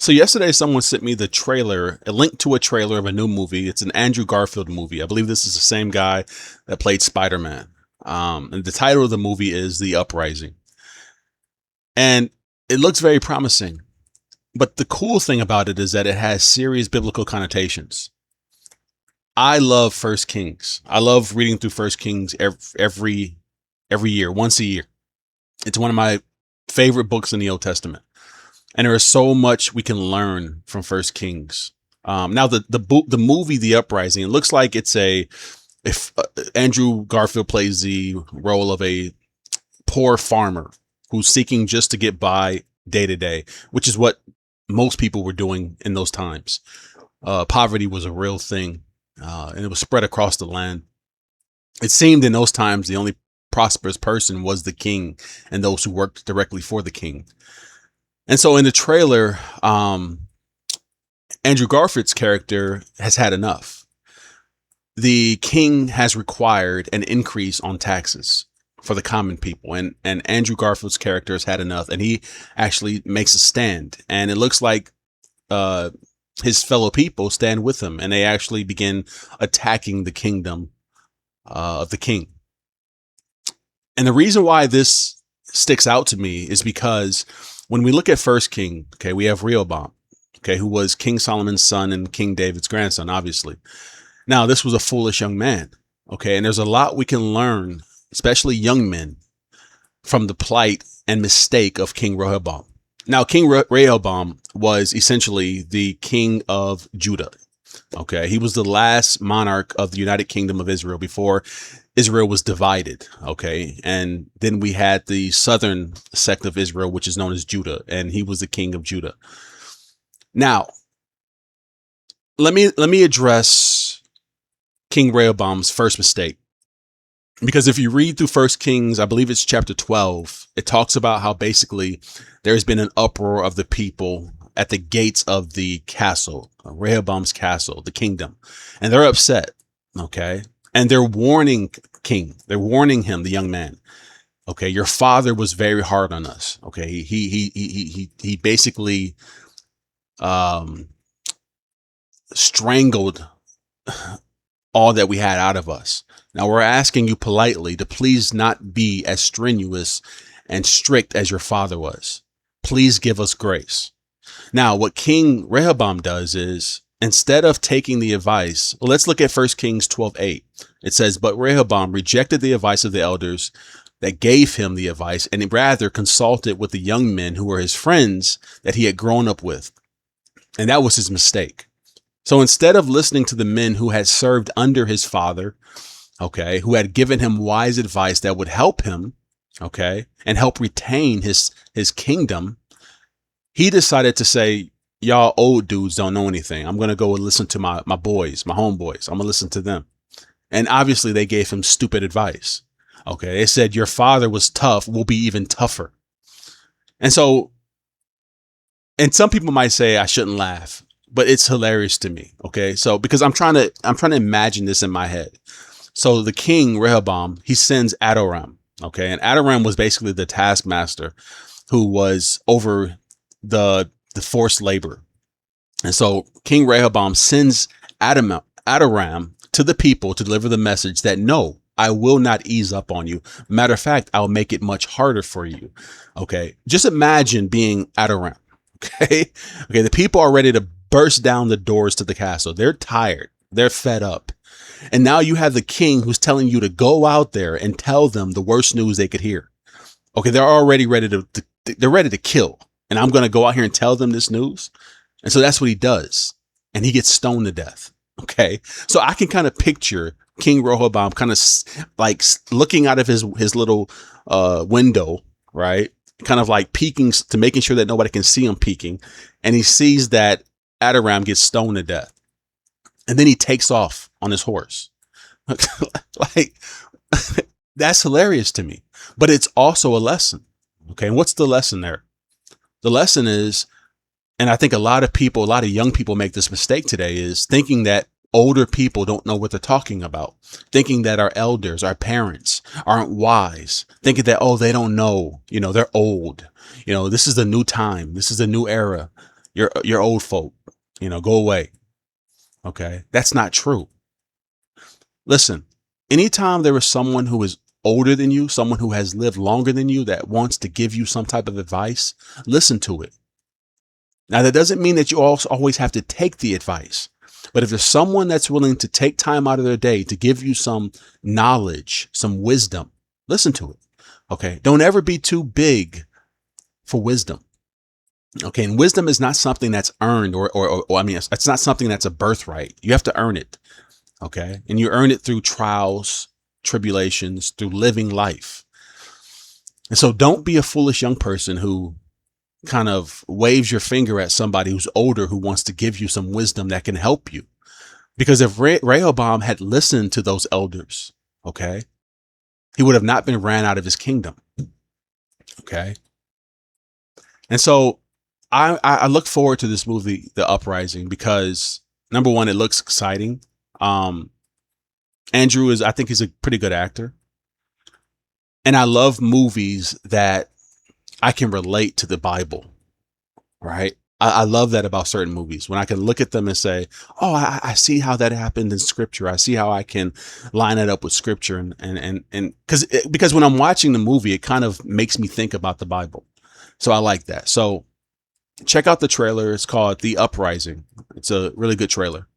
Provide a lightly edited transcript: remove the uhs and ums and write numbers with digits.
So yesterday, someone sent me the trailer, a link to a trailer of a new movie. It's an Andrew Garfield movie. I believe this is the same guy that played Spider-Man. And the title of the movie is The Uprising. And it looks very promising. But the cool thing about it is that it has serious biblical connotations. I love First Kings. I love reading through First Kings every year, once a year. It's one of my favorite books in the Old Testament. And there is so much we can learn from First Kings. Now the movie The Uprising, it looks like it's if Andrew Garfield plays the role of a poor farmer who's seeking just to get by day to day, which is what most people were doing in those times. Poverty was a real thing, and it was spread across the land. It seemed in those times the only prosperous person was the king and those who worked directly for the king. And so in the trailer, Andrew Garfield's character has had enough. The king has required an increase on taxes for the common people. And Andrew Garfield's character has had enough, and he actually makes a stand. And it looks like his fellow people stand with him, and they actually begin attacking the kingdom of the king. And the reason why this sticks out to me is because when we look at First King, okay, we have Rehoboam, okay, who was King Solomon's son and King David's grandson, obviously. Now, this was a foolish young man, okay, and there's a lot we can learn, especially young men, from the plight and mistake of King Rehoboam. Now, King Rehoboam was essentially the king of Judah, okay? He was the last monarch of the United Kingdom of Israel before Israel was divided, okay? And then we had the southern sect of Israel, which is known as Judah, and he was the king of Judah. Now, let me address King Rehoboam's first mistake. Because if you read through First Kings, I believe it's chapter 12, it talks about how basically there's been an uproar of the people at the gates of the castle, Rehoboam's castle, the kingdom, and they're upset, okay? And they're warning King. They're warning him, the young man. Okay, your father was very hard on us. Okay, he basically strangled all that we had out of us. Now we're asking you politely to please not be as strenuous and strict as your father was. Please give us grace. Now, what King Rehoboam does is, instead of taking the advice, well, let's look at 1 Kings 12:8. It says, but Rehoboam rejected the advice of the elders that gave him the advice, and rather consulted with the young men who were his friends that he had grown up with. And that was his mistake. So instead of listening to the men who had served under his father, okay, who had given him wise advice that would help him, okay, and help retain his kingdom, he decided to say, y'all old dudes don't know anything. I'm going to go and listen to my boys, my homeboys. I'm going to listen to them. And obviously they gave him stupid advice. Okay. They said, your father was tough. We'll be even tougher. And so, and some people might say I shouldn't laugh, but it's hilarious to me. Okay. So, because I'm trying to imagine this in my head. So the king Rehoboam, he sends Adoram. Okay. And Adoram was basically the taskmaster who was over the forced labor. And so King Rehoboam sends Adoram to the people to deliver the message that, no, I will not ease up on you. Matter of fact, I'll make it much harder for you. Okay. Just imagine being Adoram. Okay. Okay. The people are ready to burst down the doors to the castle. They're tired. They're fed up. And now you have the king who's telling you to go out there and tell them the worst news they could hear. Okay. They're already ready they're ready to kill. And I'm going to go out here and tell them this news. And so that's what he does. And he gets stoned to death. Okay. So I can kind of picture King Rehoboam kind of like looking out of his little window, right? Kind of like peeking to making sure that nobody can see him peeking. And he sees that Adoram gets stoned to death. And then he takes off on his horse. Like, that's hilarious to me. But it's also a lesson. Okay. And what's the lesson there? The lesson is, and I think a lot of young people make this mistake today, is thinking that older people don't know what they're talking about, thinking that our elders, our parents aren't wise, thinking that, oh, they don't know, they're old. This is the new time. This is a new era. You're old folk. Go away. Okay. That's not true. Listen, anytime there is someone who is older than you, someone who has lived longer than you that wants to give you some type of advice, listen to it. Now, that doesn't mean that you also always have to take the advice. But if there's someone that's willing to take time out of their day to give you some knowledge, some wisdom, listen to it. Okay. Don't ever be too big for wisdom. Okay. And wisdom is not something that's earned or I mean, it's not something that's a birthright. You have to earn it. Okay. And you earn it through trials, tribulations, through living life. And so don't be a foolish young person who kind of waves your finger at somebody who's older who wants to give you some wisdom that can help you. Because if Rehoboam had listened to those elders, okay, he would have not been ran out of his kingdom. Okay. And so I look forward to this movie, The Uprising, because number one, it looks exciting. Andrew I think he's a pretty good actor. And I love movies that I can relate to the Bible, right? I love that about certain movies when I can look at them and say, oh, I see how that happened in scripture. I see how I can line it up with scripture. And because when I'm watching the movie, it kind of makes me think about the Bible. So I like that. So check out the trailer. It's called The Uprising. It's a really good trailer.